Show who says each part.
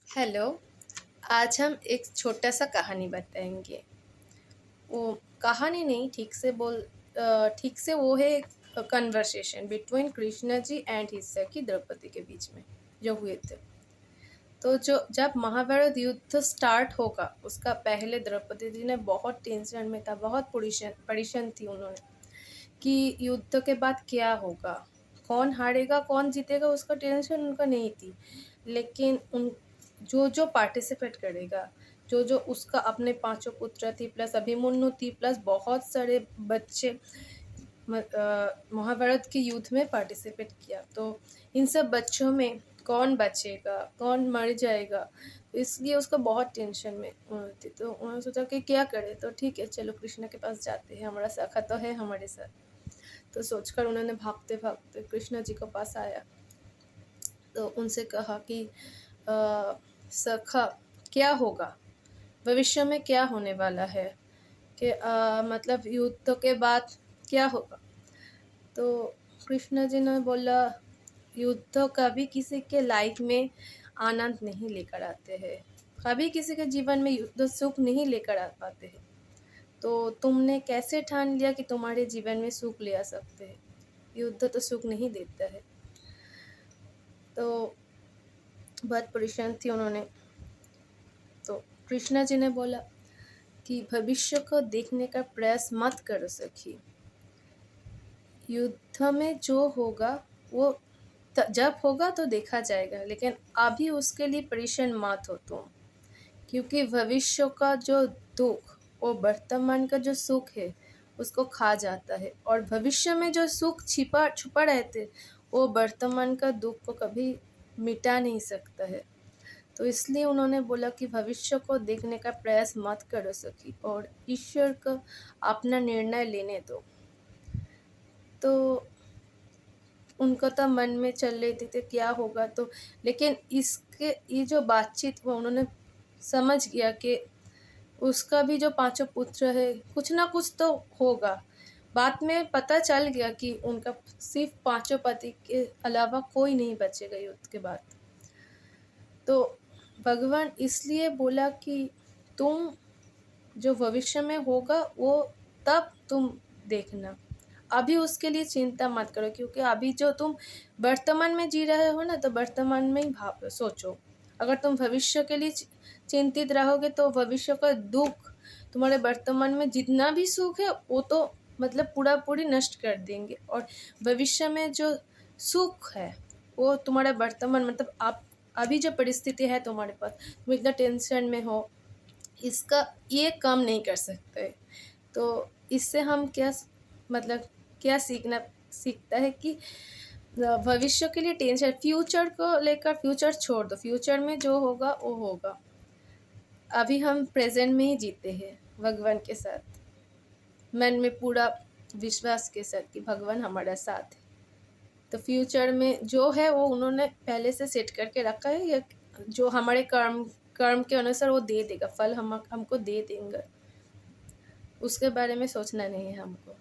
Speaker 1: Hello. आज हम एक छोटा सा कहानी बताएंगे। वो कहानी नहीं, ठीक से वो है conversation between Krishna ji and his सखी द्रौपदी के बीच में जो हुए थे। तो जो जब महाभारत युद्ध स्टार्ट होगा उसका पहले द्रौपदी जी ने बहुत टेंशन में था, बहुत परेशान थी उन्होंने कि युद्ध के बाद क्या होगा, कौन हारेगा कौन जीतेगा, उसका टेंशन उनका नहीं थी। लेकिन उन जो जो पार्टिसिपेट करेगा, जो जो उसका अपने पांचों पुत्र थी प्लस अभिमन्यु थी प्लस बहुत सारे बच्चे महाभारत के युद्ध में पार्टिसिपेट किया, तो इन सब बच्चों में कौन बचेगा कौन मर जाएगा, इसलिए उसको बहुत टेंशन में थी। तो उन्होंने सोचा कि क्या करे, तो ठीक है चलो कृष्ण के पास जाते हैं, हमारा सखा तो है हमारे साथ। तो सोचकर उन्होंने भागते भागते कृष्ण जी के पास आया। तो उनसे कहा कि सखा क्या होगा, भविष्य में क्या होने वाला है, कि मतलब युद्ध के बाद क्या होगा। तो कृष्ण जी ने बोला, युद्ध कभी किसी के लाइफ में आनंद नहीं लेकर आते हैं, कभी किसी के जीवन में युद्ध सुख नहीं लेकर आ पाते हैं। तो तुमने कैसे ठान लिया कि तुम्हारे जीवन में सुख ले आ सकते हैं, युद्ध तो सुख नहीं देता है। तो बहुत परेशान थी उन्होंने। तो कृष्णा जी ने बोला कि भविष्य को देखने का प्रयास मत करो सखी, युद्ध में जो होगा वो जब होगा तो देखा जाएगा, लेकिन अभी उसके लिए परेशान मत हो तुम, क्योंकि भविष्य का जो दुख वो वर्तमान का जो सुख है उसको खा जाता है, और भविष्य में जो सुख छिपा छुपा रहते वो वर्तमान का दुख को कभी मिटा नहीं सकता है। तो इसलिए उन्होंने बोला कि भविष्य को देखने का प्रयास मत करो सखी, और ईश्वर को अपना निर्णय लेने दो। तो उनको तो मन में चल रही थी क्या होगा, तो लेकिन इसके ये जो बातचीत हुआ उन्होंने समझ गया कि उसका भी जो पांचों पुत्र है कुछ ना कुछ तो होगा। बाद में पता चल गया कि उनका सिर्फ पांचों पति के अलावा कोई नहीं बचेगा युद्ध के बाद। तो भगवान इसलिए बोला कि तुम जो भविष्य में होगा वो तब तुम देखना, अभी उसके लिए चिंता मत करो, क्योंकि अभी जो तुम वर्तमान में जी रहे हो ना, तो वर्तमान में ही भाव सोचो। अगर तुम भविष्य के लिए चिंतित रहोगे तो भविष्य का दुख तुम्हारे वर्तमान में जितना भी सुख है वो तो मतलब पूरा पूरी नष्ट कर देंगे, और भविष्य में जो सुख है वो तुम्हारे वर्तमान मतलब आप अभी जो परिस्थिति है तुम्हारे पास, तुम इतना टेंशन में हो, इसका ये कम नहीं कर सकते। तो इससे हम क्या मतलब क्या सीखता है कि भविष्य के लिए टेंशन, फ्यूचर को लेकर फ्यूचर छोड़ दो, फ्यूचर में जो होगा वो होगा। अभी हम प्रेजेंट में ही जीते हैं भगवान के साथ, मन में पूरा विश्वास के साथ कि भगवान हमारा साथ है। तो फ्यूचर में जो है वो उन्होंने पहले से सेट करके रखा है, या जो हमारे कर्म कर्म के अनुसार वो दे देगा, फल हमको दे देंगे, उसके बारे में सोचना नहीं है हमको।